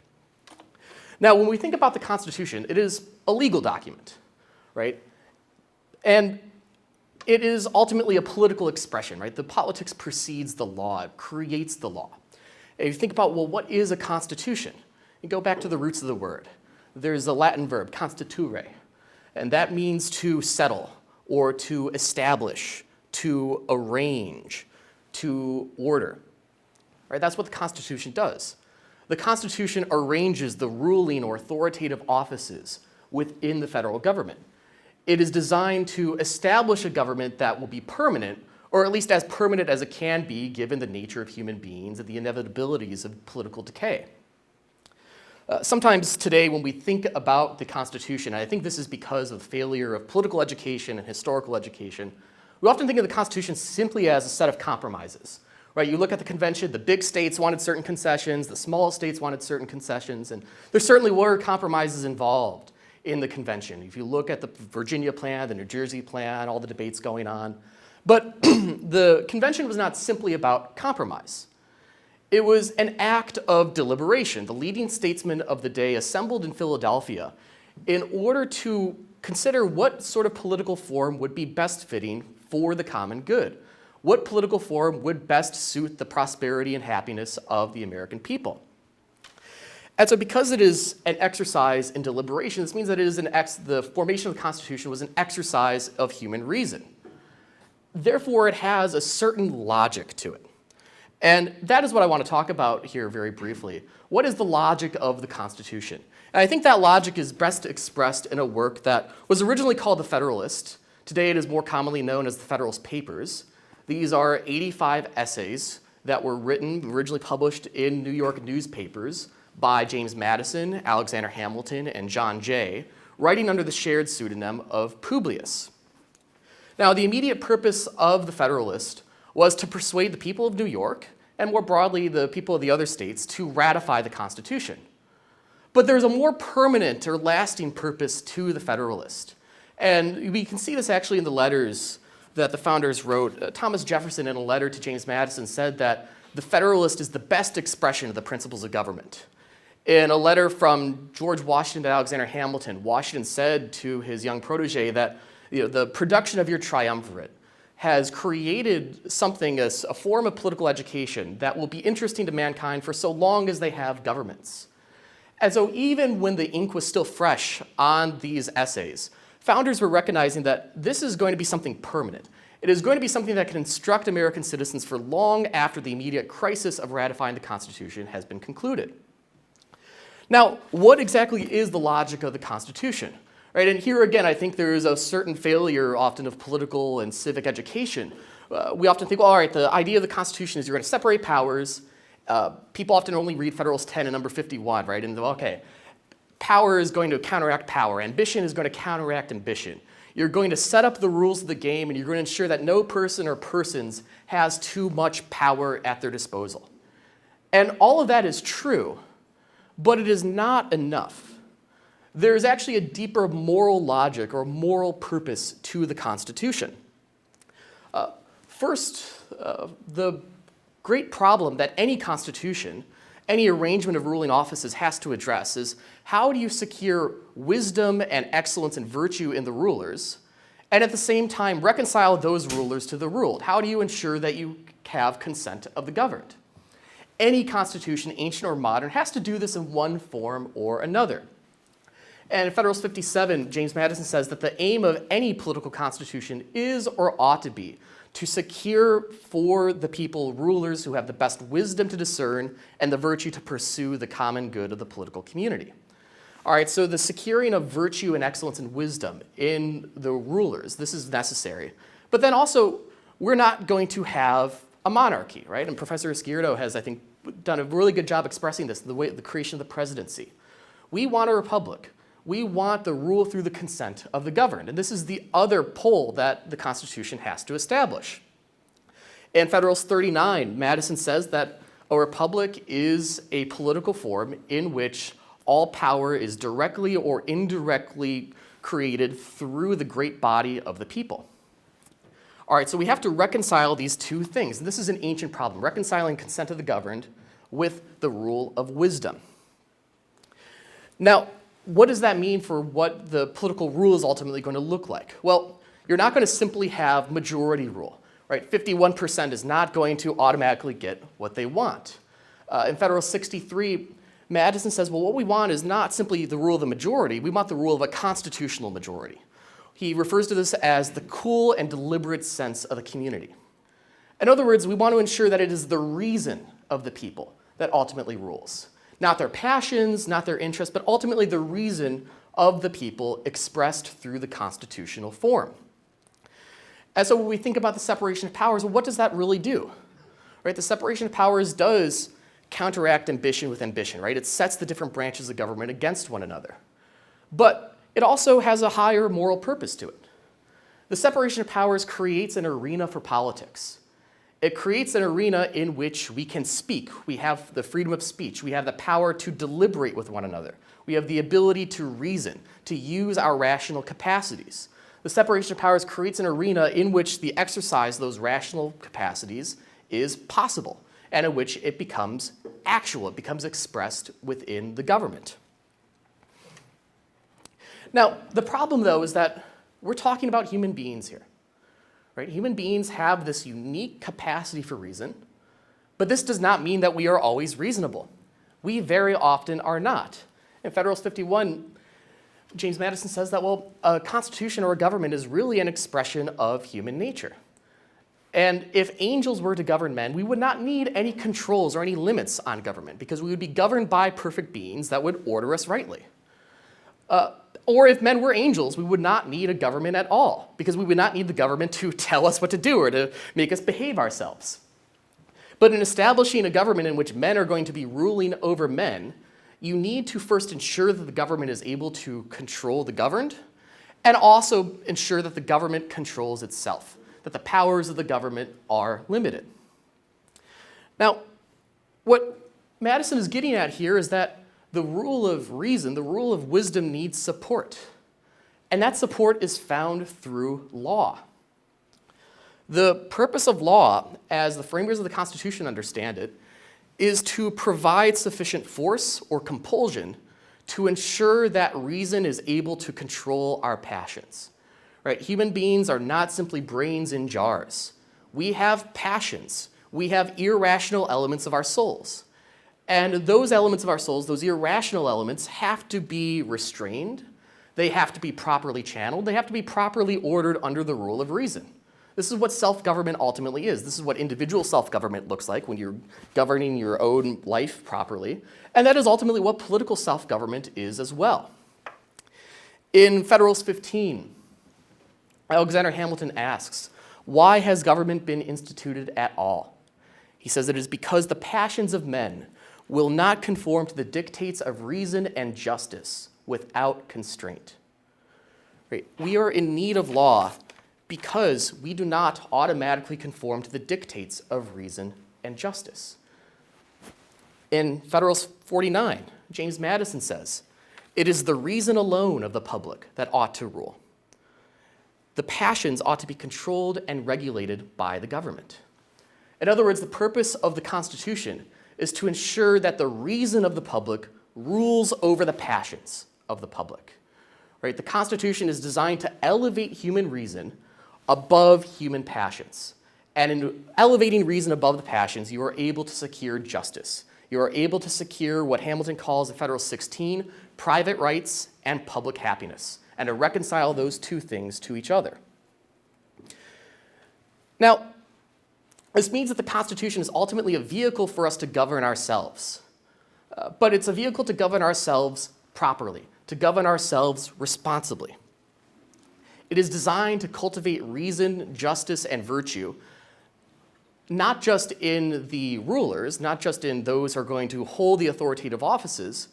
Now, when we think about the Constitution, it is a legal document, right? And it is ultimately a political expression, right? The politics precedes the law, it creates the law. And you think about, well, what is a constitution? You go back to the roots of the word. There's a Latin verb, constituere, and that means to settle or to establish, to arrange, to order, right? That's what the Constitution does. The Constitution arranges the ruling or authoritative offices within the federal government. It is designed to establish a government that will be permanent, or at least as permanent as it can be given the nature of human beings and the inevitabilities of political decay. Sometimes today when we think about the Constitution, and I think this is because of the failure of political education and historical education, we often think of the Constitution simply as a set of compromises. Right? You look at the convention, the big states wanted certain concessions, the small states wanted certain concessions, and there certainly were compromises involved in the convention. If you look at the Virginia plan, the New Jersey plan, all the debates going on. But the convention was not simply about compromise. It was an act of deliberation. The leading statesmen of the day assembled in Philadelphia in order to consider what sort of political form would be best fitting for the common good. What political form would best suit the prosperity and happiness of the American people? And so because it is an exercise in deliberation, this means that it is the formation of the Constitution was an exercise of human reason. Therefore, it has a certain logic to it. And that is what I want to talk about here very briefly. What is the logic of the Constitution? And I think that logic is best expressed in a work that was originally called The Federalist. Today it is more commonly known as the Federalist Papers. These are 85 essays that were written, originally published in New York newspapers by James Madison, Alexander Hamilton, and John Jay, writing under the shared pseudonym of Publius. Now, the immediate purpose of the Federalist was to persuade the people of New York, and more broadly, the people of the other states, to ratify the Constitution. But there's a more permanent or lasting purpose to the Federalist. And we can see this actually in the letters that the founders wrote. Thomas Jefferson, in a letter to James Madison, said that the Federalist is the best expression of the principles of government. In a letter from George Washington to Alexander Hamilton, Washington said to his young protege that the production of your triumvirate has created something, a form of political education that will be interesting to mankind for so long as they have governments. And so even when the ink was still fresh on these essays, founders were recognizing that this is going to be something permanent. It is going to be something that can instruct American citizens for long after the immediate crisis of ratifying the Constitution has been concluded. Now, what exactly is the logic of the Constitution? Right, and here again, I think there is a certain failure often of political and civic education. We often think, well, all right, the idea of the Constitution is you're going to separate powers. People often only read Federalist 10 and number 51, right? And okay, power is going to counteract power. Ambition is going to counteract ambition. You're going to set up the rules of the game, and you're going to ensure that no person or persons has too much power at their disposal. And all of that is true, but it is not enough. There is actually a deeper moral logic or moral purpose to the Constitution. First, the great problem that any constitution, any arrangement of ruling offices has to address is how do you secure wisdom and excellence and virtue in the rulers, and at the same time reconcile those rulers to the ruled? How do you ensure that you have consent of the governed? Any constitution, ancient or modern, has to do this in one form or another. And in Federalist 57, James Madison says that the aim of any political constitution is or ought to be to secure for the people rulers who have the best wisdom to discern and the virtue to pursue the common good of the political community. All right, so the securing of virtue and excellence and wisdom in the rulers, this is necessary. But then also, we're not going to have a monarchy, right? And Professor Izquierdo has, I think, done a really good job expressing this, the creation of the presidency. We want a republic. We want the rule through the consent of the governed. And this is the other pole that the Constitution has to establish. In Federalist 39, Madison says that a republic is a political form in which all power is directly or indirectly created through the great body of the people. All right, so we have to reconcile these two things. And this is an ancient problem, reconciling consent of the governed with the rule of wisdom. Now, what does that mean for what the political rule is ultimately going to look like? Well, you're not going to simply have majority rule, right? 51% is not going to automatically get what they want. In Federalist 63, Madison says, well, what we want is not simply the rule of the majority, we want the rule of a constitutional majority. He refers to this as the cool and deliberate sense of the community. In other words, we want to ensure that it is the reason of the people that ultimately rules. Not their passions, not their interests, but ultimately the reason of the people expressed through the constitutional form. And so when we think about the separation of powers, well, what does that really do? Right? The separation of powers does counteract ambition with ambition, right? It sets the different branches of government against one another. But it also has a higher moral purpose to it. The separation of powers creates an arena for politics. It creates an arena in which we can speak. We have the freedom of speech. We have the power to deliberate with one another. We have the ability to reason, to use our rational capacities. The separation of powers creates an arena in which the exercise of those rational capacities is possible, and in which it becomes actual, it becomes expressed within the government. Now, the problem, though, is that we're talking about human beings here. Right? Human beings have this unique capacity for reason, but this does not mean that we are always reasonable. We very often are not. In Federalist 51, James Madison says that, well, a constitution or a government is really an expression of human nature. And if angels were to govern men, we would not need any controls or any limits on government because we would be governed by perfect beings that would order us rightly. Or if men were angels, we would not need a government at all because we would not need the government to tell us what to do or to make us behave ourselves. But in establishing a government in which men are going to be ruling over men, you need to first ensure that the government is able to control the governed and also ensure that the government controls itself, that the powers of the government are limited. Now, what Madison is getting at here is that the rule of reason, the rule of wisdom needs support. And that support is found through law. The purpose of law, as the framers of the Constitution understand it, is to provide sufficient force or compulsion to ensure that reason is able to control our passions. Right? Human beings are not simply brains in jars. We have passions. We have irrational elements of our souls. And those elements of our souls, those irrational elements, have to be restrained. They have to be properly channeled. They have to be properly ordered under the rule of reason. This is what self-government ultimately is. This is what individual self-government looks like when you're governing your own life properly. And that is ultimately what political self-government is as well. In Federalist 15, Alexander Hamilton asks, why has government been instituted at all? He says it is because the passions of men will not conform to the dictates of reason and justice without constraint. Right? We are in need of law because we do not automatically conform to the dictates of reason and justice. In Federalist 49, James Madison says, it is the reason alone of the public that ought to rule. The passions ought to be controlled and regulated by the government. In other words, the purpose of the Constitution is to ensure that the reason of the public rules over the passions of the public. Right? The Constitution is designed to elevate human reason above human passions. And in elevating reason above the passions, you are able to secure justice. You are able to secure what Hamilton calls in Federal 16, private rights and public happiness, and to reconcile those two things to each other. Now, this means that the Constitution is ultimately a vehicle for us to govern ourselves. But it's a vehicle to govern ourselves properly, to govern ourselves responsibly. It is designed to cultivate reason, justice, and virtue, not just in the rulers, not just in those who are going to hold the authoritative offices,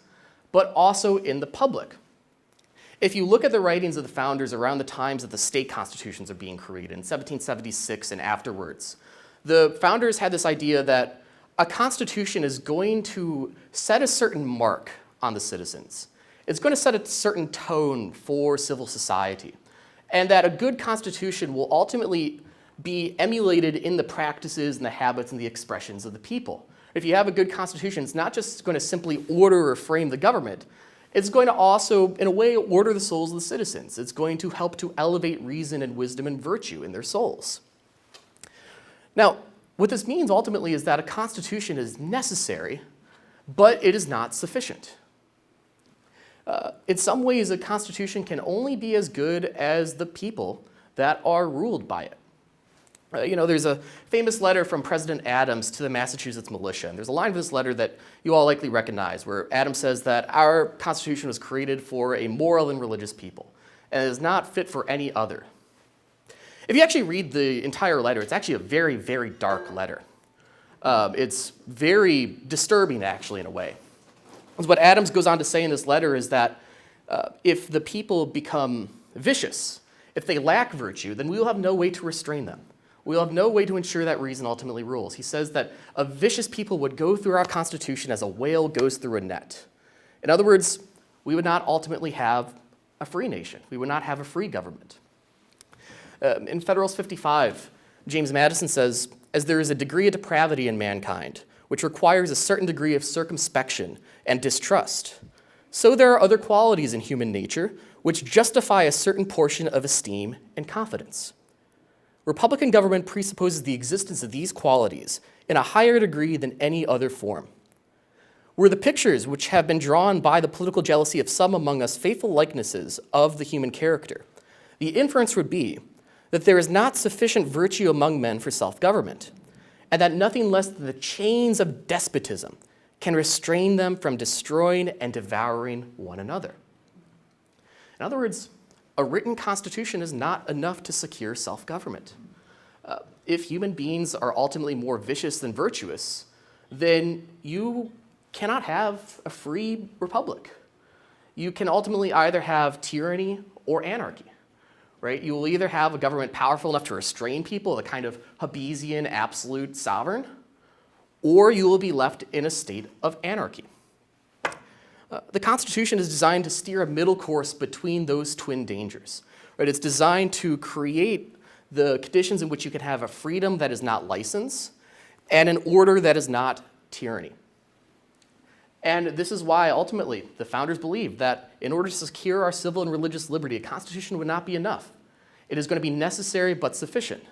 but also in the public. If you look at the writings of the founders around the times that the state constitutions are being created, in 1776 and afterwards, the founders had this idea that a constitution is going to set a certain mark on the citizens. It's going to set a certain tone for civil society, and that a good constitution will ultimately be emulated in the practices and the habits and the expressions of the people. If you have a good constitution, it's not just going to simply order or frame the government, it's going to also, in a way, order the souls of the citizens. It's going to help to elevate reason and wisdom and virtue in their souls. Now, what this means ultimately is that a constitution is necessary, but it is not sufficient. In some ways, a constitution can only be as good as the people that are ruled by it. There's a famous letter from President Adams to the Massachusetts militia, and there's a line of this letter that you all likely recognize, where Adams says that our Constitution was created for a moral and religious people, and is not fit for any other. If you actually read the entire letter, it's actually a very, very dark letter. It's very disturbing, actually, in a way. What Adams goes on to say in this letter is that if the people become vicious, if they lack virtue, then we will have no way to restrain them. We will have no way to ensure that reason ultimately rules. He says that a vicious people would go through our Constitution as a whale goes through a net. In other words, we would not ultimately have a free nation. We would not have a free government. In Federalist 55, James Madison says, "As there is a degree of depravity in mankind, which requires a certain degree of circumspection and distrust, so there are other qualities in human nature which justify a certain portion of esteem and confidence. Republican government presupposes the existence of these qualities in a higher degree than any other form. Were the pictures which have been drawn by the political jealousy of some among us faithful likenesses of the human character, the inference would be that there is not sufficient virtue among men for self-government, and that nothing less than the chains of despotism can restrain them from destroying and devouring one another." In other words, a written constitution is not enough to secure self-government. If human beings are ultimately more vicious than virtuous, then you cannot have a free republic. You can ultimately either have tyranny or anarchy, right? You will either have a government powerful enough to restrain people, the kind of Hobbesian absolute sovereign, or you will be left in a state of anarchy. The Constitution is designed to steer a middle course between those twin dangers. Right? It's designed to create the conditions in which you can have a freedom that is not license and an order that is not tyranny. And this is why, ultimately, the founders believed that in order to secure our civil and religious liberty, a constitution would not be enough. It is going to be necessary but sufficient.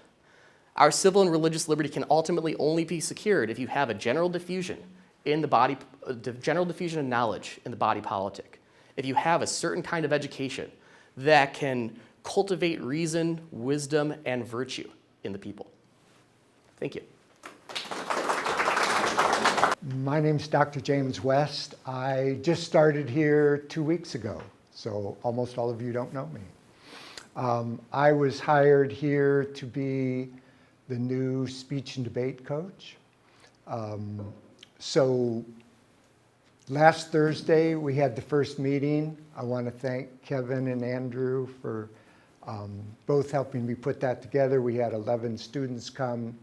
Our civil and religious liberty can ultimately only be secured if you have a general diffusion in the body, general diffusion of knowledge in the body politic. If you have a certain kind of education that can cultivate reason, wisdom, and virtue in the people. Thank you. My name's Dr. James West. I just started here 2 weeks ago, so almost all of you don't know me. I was hired here to be the new speech and debate coach. So last Thursday, we had the first meeting. I want to thank Kevin and Andrew for both helping me put that together. We had 11 students come.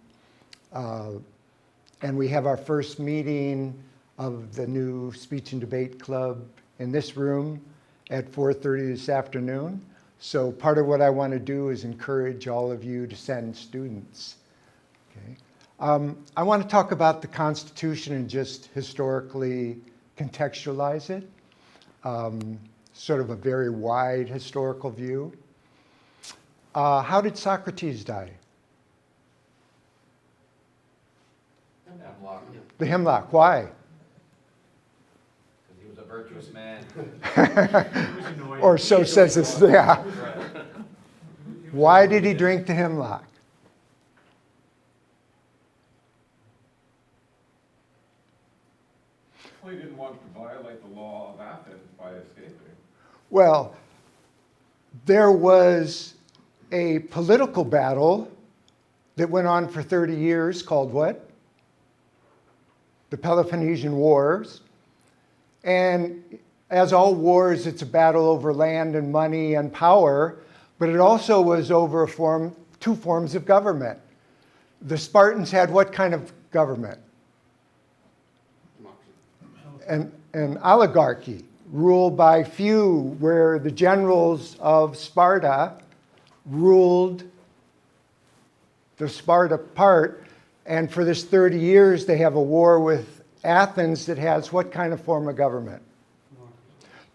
And we have our first meeting of the new speech and debate club in this room at 4:30 this afternoon. So part of what I want to do is encourage all of you to send students. Okay. I want to talk about the Constitution and just historically contextualize it, sort of a very wide historical view. How did Socrates die? Hemlock, The hemlock. Why? because he was a virtuous man. Or so says this. Yeah. Why did he drink the hemlock? Well, he didn't want to violate the law of Athens by escaping. Well, there was a political battle that went on for 30 years called what? The Peloponnesian Wars. And as all wars, it's a battle over land and money and power, but it also was over two forms of government. The Spartans had what kind of government? An oligarchy, ruled by few, where the generals of Sparta ruled the Sparta part, and for this 30 years they have a war with Athens that has what kind of form of government?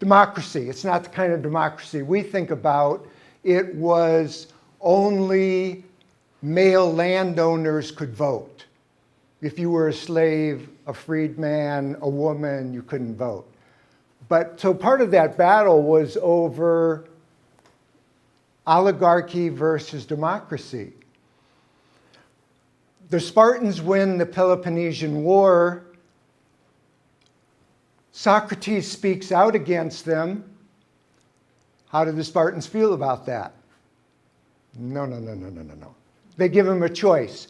Democracy. It's not the kind of democracy we think about. It was only male landowners could vote. If you were a slave, a freedman, a woman, you couldn't vote. But so part of that battle was over oligarchy versus democracy. The Spartans win the Peloponnesian War. Socrates speaks out against them. How did the Spartans feel about that? No. They give him a choice.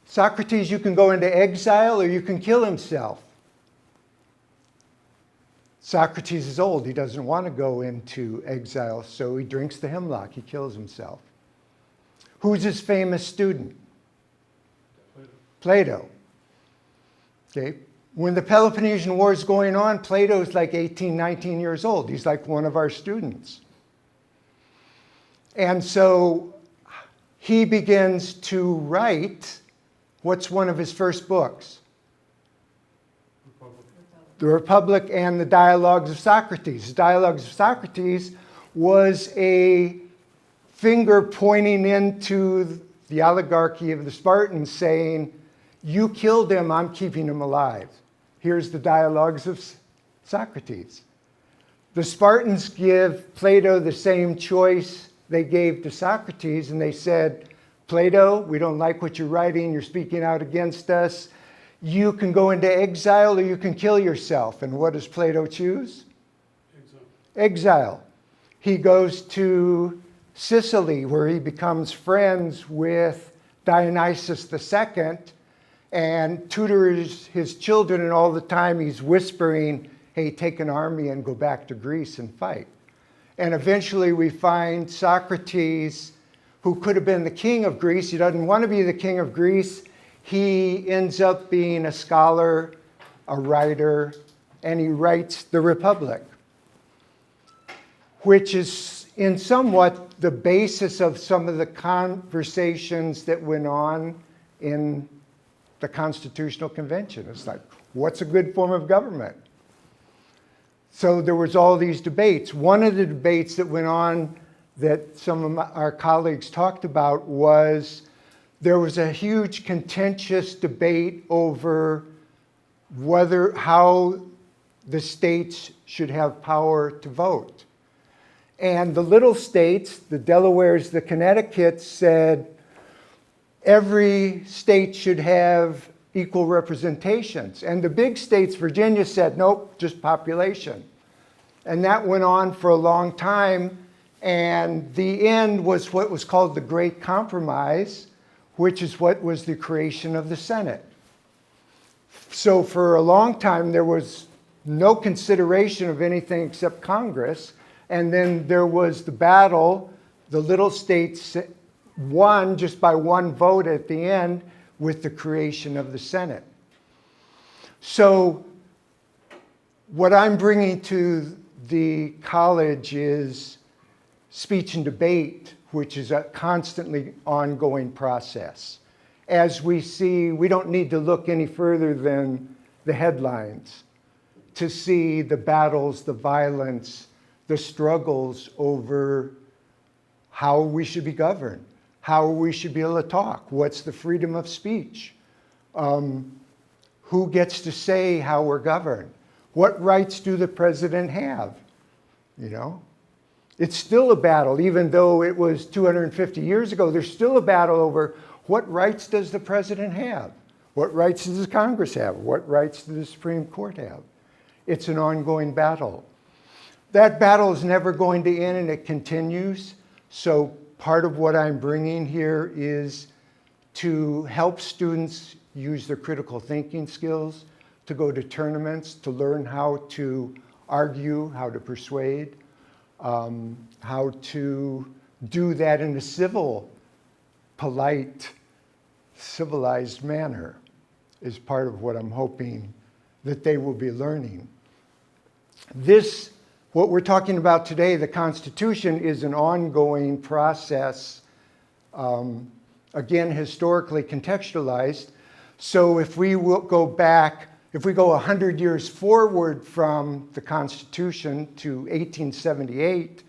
Socrates, you can go into exile or you can kill himself. Socrates is old. He doesn't want to go into exile, so he drinks the hemlock. He kills himself. Who's his famous student? Plato. Okay. When the Peloponnesian War is going on, Plato's like 18, 19 years old. He's like one of our students. And so he begins to write, what's one of his first books? The Republic and the Dialogues of Socrates. The Dialogues of Socrates was a finger pointing into the oligarchy of the Spartans saying, you killed him, I'm keeping him alive. Here's the Dialogues of Socrates. The Spartans give Plato the same choice they gave to Socrates, and they said, Plato, we don't like what you're writing, you're speaking out against us. You can go into exile or you can kill yourself. And what does Plato choose? Exile. He goes to Sicily, where he becomes friends with Dionysius II and tutors his children, and all the time he's whispering, hey, take an army and go back to Greece and fight. And eventually we find Socrates, who could have been the king of Greece. He doesn't want to be the king of Greece. He ends up being a scholar, a writer, and he writes the Republic, which is in somewhat the basis of some of the conversations that went on in the Constitutional Convention. It's like, what's a good form of government? So there was all these debates. One of the debates that went on that some of our colleagues talked about was there was a huge contentious debate over how the states should have power to vote. And the little states, the Delawares, the Connecticut's, said every state should have equal representations. And the big states, Virginia, said, nope, just population. And that went on for a long time. And the end was what was called the Great Compromise, which is what was the creation of the Senate. So for a long time, there was no consideration of anything except Congress. And then there was the battle. The little states won just by one vote at the end with the creation of the Senate. So what I'm bringing to the college is speech and debate, which is a constantly ongoing process. as we see, we don't need to look any further than the headlines to see the battles, the violence, the struggles over how we should be governed, how we should be able to talk, what's the freedom of speech, who gets to say how we're governed, what rights do the president have, you know? It's still a battle, even though it was 250 years ago, there's still a battle over what rights does the president have? What rights does the Congress have? What rights does the Supreme Court have? It's an ongoing battle. That battle is never going to end, and it continues. So part of what I'm bringing here is to help students use their critical thinking skills, to go to tournaments, to learn how to argue, how to persuade, how to do that in a civil, polite, civilized manner is part of what I'm hoping that they will be learning. This, what we're talking about today, the Constitution, is an ongoing process, again, historically contextualized. So if we will go back, if we go 100 years forward from the Constitution to 1878,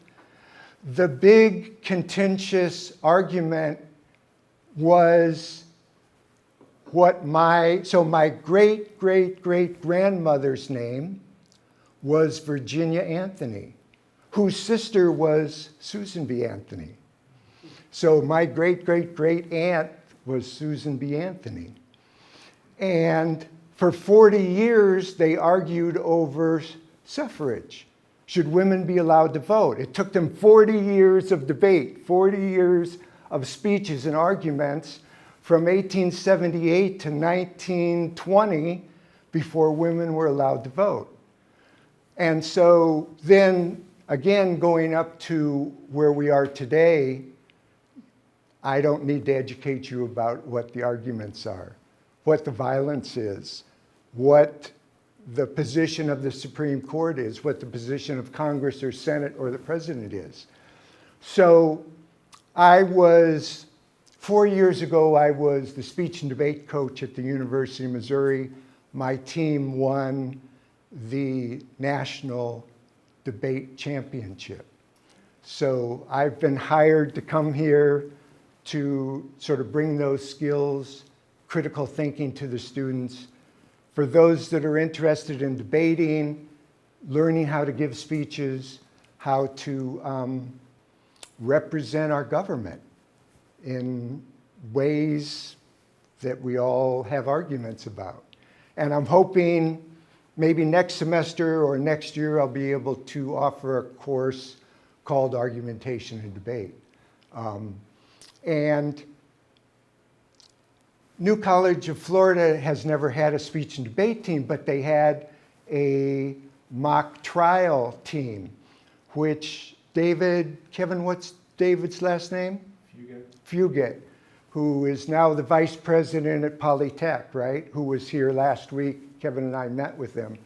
the big contentious argument was what my great-great-great-grandmother's name was Virginia Anthony, whose sister was Susan B. Anthony. So my great-great-great-aunt was Susan B. Anthony. And for 40 years, they argued over suffrage. Should women be allowed to vote? It took them 40 years of debate, 40 years of speeches and arguments from 1878 to 1920 before women were allowed to vote. And so then, again, going up to where we are today, I don't need to educate you about what the arguments are, what the violence is, what the position of the Supreme Court is, what the position of Congress or Senate or the President is. So 4 years ago, I was the speech and debate coach at the University of Missouri. My team won the national debate championship. So I've been hired to come here to sort of bring those skills, critical thinking to the students. For those that are interested in debating, learning how to give speeches, how to represent our government in ways that we all have arguments about. And I'm hoping maybe next semester or next year I'll be able to offer a course called Argumentation and Debate. And New College of Florida has never had a speech and debate team, but they had a mock trial team, which Kevin, what's David's last name? Fugate, who is now the vice president at Polytech, right? Who was here last week. Kevin and I met with them.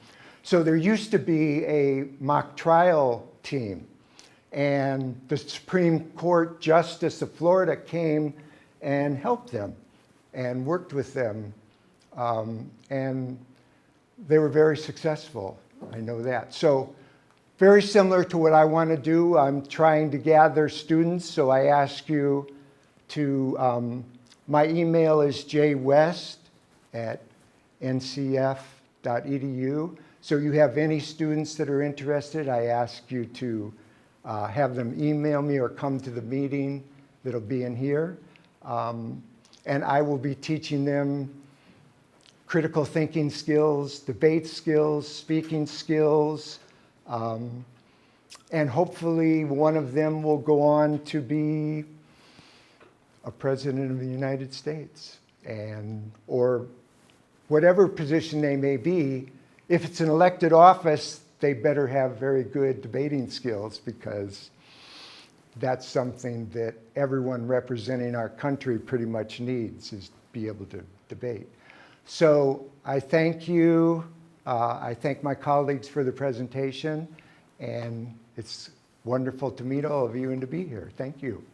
So there used to be a mock trial team. And the Supreme Court Justice of Florida came and helped them and worked with them. And they were very successful. I know that. So very similar to what I want to do. I'm trying to gather students. So I ask you to, my email is jwest@ncf.edu. So you have any students that are interested, I ask you to have them email me or come to the meeting that'll be in here. And I will be teaching them critical thinking skills, debate skills, speaking skills, and hopefully one of them will go on to be a president of the United States, or whatever position they may be. If it's an elected office, they better have very good debating skills, because that's something that everyone representing our country pretty much needs, is to be able to debate. So I thank you. I thank my colleagues for the presentation, and it's wonderful to meet all of you and to be here. Thank you.